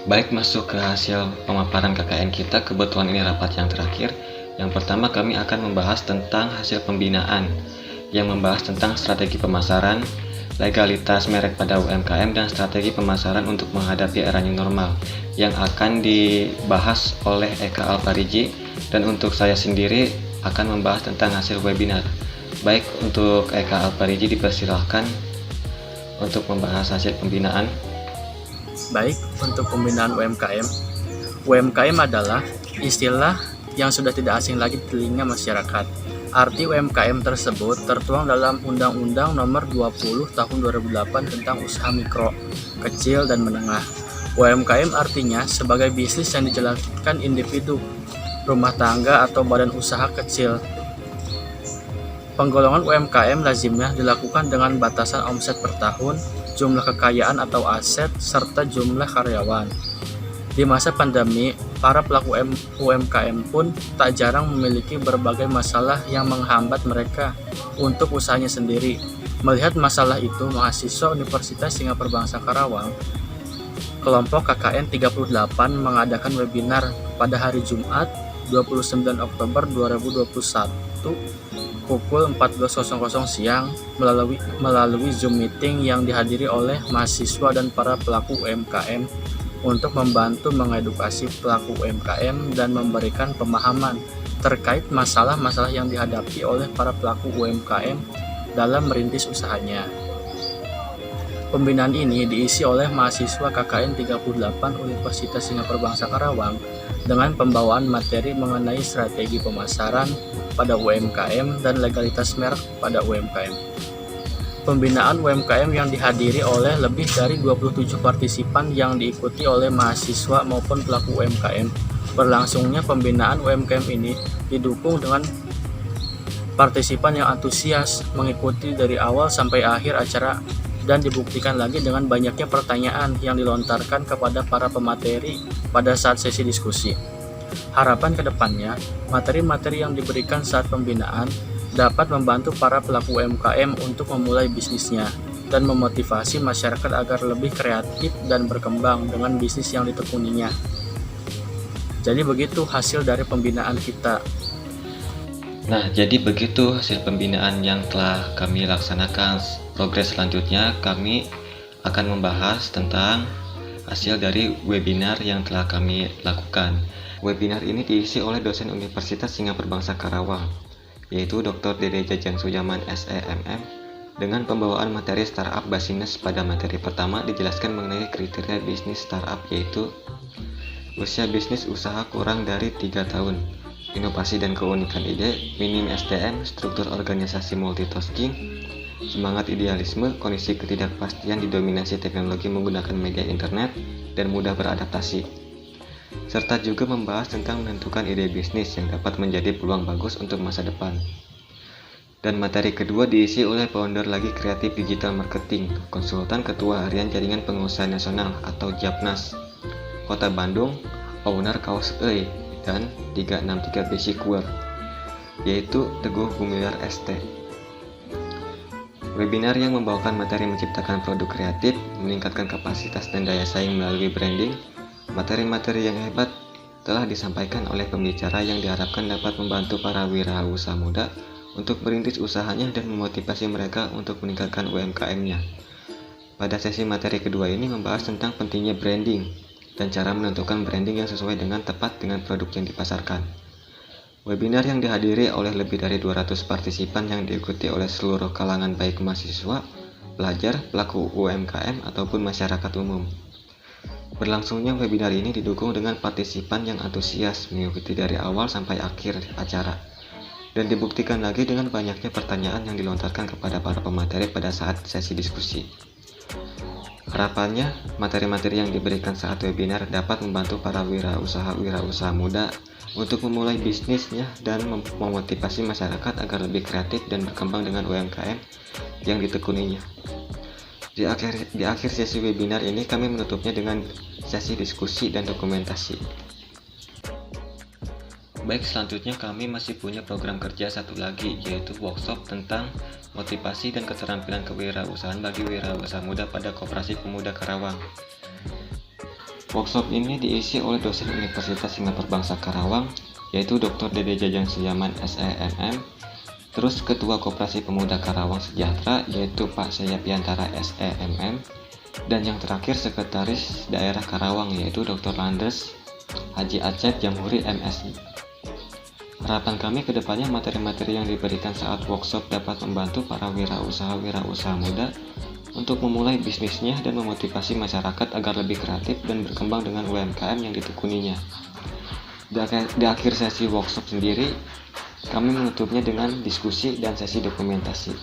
Baik, masuk ke hasil pemaparan KKN kita, kebetulan ini rapat yang terakhir. Yang pertama kami akan membahas tentang hasil pembinaan yang membahas tentang strategi pemasaran, legalitas merek pada UMKM, dan strategi pemasaran untuk menghadapi era new normal yang akan dibahas oleh Eka Alpariji, dan untuk saya sendiri akan membahas tentang hasil webinar. Baik, untuk Eka Alpariji dipersilahkan untuk membahas hasil pembinaan. Baik, untuk pembinaan UMKM. UMKM adalah istilah yang sudah tidak asing lagi di telinga masyarakat. Arti UMKM tersebut tertuang dalam Undang-Undang Nomor 20 Tahun 2008 tentang usaha mikro, kecil, dan menengah. UMKM artinya sebagai bisnis yang dijalankan individu, rumah tangga, atau badan usaha kecil. Penggolongan UMKM lazimnya dilakukan dengan batasan omset per tahun, jumlah kekayaan atau aset, serta jumlah karyawan. Di masa pandemi, para pelaku UMKM pun tak jarang memiliki berbagai masalah yang menghambat mereka untuk usahanya sendiri. Melihat masalah itu, mahasiswa Universitas Singapura Bangsa Karawang, kelompok KKN 38 mengadakan webinar pada hari Jumat 29 Oktober 2021 pukul 14.00 siang melalui Zoom meeting yang dihadiri oleh mahasiswa dan para pelaku UMKM untuk membantu mengedukasi pelaku UMKM dan memberikan pemahaman terkait masalah-masalah yang dihadapi oleh para pelaku UMKM dalam merintis usahanya. Pembinaan ini diisi oleh mahasiswa KKN 38 Universitas Singapura Bangsa Karawang dengan pembawaan materi mengenai strategi pemasaran pada UMKM dan legalitas merek pada UMKM. Pembinaan UMKM yang dihadiri oleh lebih dari 27 partisipan yang diikuti oleh mahasiswa maupun pelaku UMKM. Berlangsungnya pembinaan UMKM ini didukung dengan partisipan yang antusias mengikuti dari awal sampai akhir acara, dan dibuktikan lagi dengan banyaknya pertanyaan yang dilontarkan kepada para pemateri pada saat sesi diskusi. Harapan kedepannya, materi-materi yang diberikan saat pembinaan dapat membantu para pelaku UMKM untuk memulai bisnisnya dan memotivasi masyarakat agar lebih kreatif dan berkembang dengan bisnis yang ditekuninya. Jadi begitu hasil dari pembinaan kita. Nah, jadi begitu hasil pembinaan yang telah kami laksanakan. Progres selanjutnya kami akan membahas tentang hasil dari webinar yang telah kami lakukan. Webinar ini diisi oleh dosen Universitas Singapura Bangsa Karawang, yaitu Dr. Dede Jajang Sujaman SEMM, dengan pembawaan materi startup Basines. Pada materi pertama dijelaskan mengenai kriteria bisnis startup, yaitu usia bisnis usaha kurang dari 3 tahun, inovasi dan keunikan ide, minim SDM, struktur organisasi multitasking, semangat idealisme, kondisi ketidakpastian didominasi teknologi menggunakan media internet, dan mudah beradaptasi. Serta juga membahas tentang menentukan ide bisnis yang dapat menjadi peluang bagus untuk masa depan. Dan materi kedua diisi oleh founder lagi kreatif digital marketing, konsultan ketua harian jaringan pengusaha nasional atau JAPNAS, Kota Bandung, owner kaos EI dan 363 Basic Wear, yaitu Teguh Gumilar ST. Webinar yang membawakan materi menciptakan produk kreatif, meningkatkan kapasitas dan daya saing melalui branding. Materi-materi yang hebat telah disampaikan oleh pembicara yang diharapkan dapat membantu para wirausaha muda untuk merintis usahanya dan memotivasi mereka untuk meningkatkan UMKM-nya. Pada sesi materi kedua ini membahas tentang pentingnya branding dan cara menentukan branding yang sesuai dengan tepat dengan produk yang dipasarkan. Webinar yang dihadiri oleh lebih dari 200 partisipan yang diikuti oleh seluruh kalangan baik mahasiswa, pelajar, pelaku UMKM, ataupun masyarakat umum. Berlangsungnya webinar ini didukung dengan partisipan yang antusias mengikuti dari awal sampai akhir acara, dan dibuktikan lagi dengan banyaknya pertanyaan yang dilontarkan kepada para pemateri pada saat sesi diskusi. Harapannya, materi-materi yang diberikan saat webinar dapat membantu para wirausaha muda untuk memulai bisnisnya dan memotivasi masyarakat agar lebih kreatif dan berkembang dengan UMKM yang ditekuninya. Di akhir sesi webinar ini kami menutupnya dengan sesi diskusi dan dokumentasi. Baik, selanjutnya kami masih punya program kerja satu lagi, yaitu workshop tentang motivasi dan keterampilan kewirausahaan bagi wirausaha muda pada Koperasi Pemuda Karawang. Workshop ini diisi oleh dosen Universitas Singapura Bangsa Karawang, yaitu Dr. Dede Jajang Suyaman SEMM, terus Ketua Koperasi Pemuda Karawang Sejahtera, yaitu Pak Seyapiantara SEMM, dan yang terakhir Sekretaris Daerah Karawang, yaitu Dr. Landes Haji Acep Jamhuri MSI. Harapan kami ke depannya materi-materi yang diberikan saat workshop dapat membantu para wirausaha muda untuk memulai bisnisnya dan memotivasi masyarakat agar lebih kreatif dan berkembang dengan UMKM yang ditekuninya. Di akhir sesi workshop sendiri, kami menutupnya dengan diskusi dan sesi dokumentasi.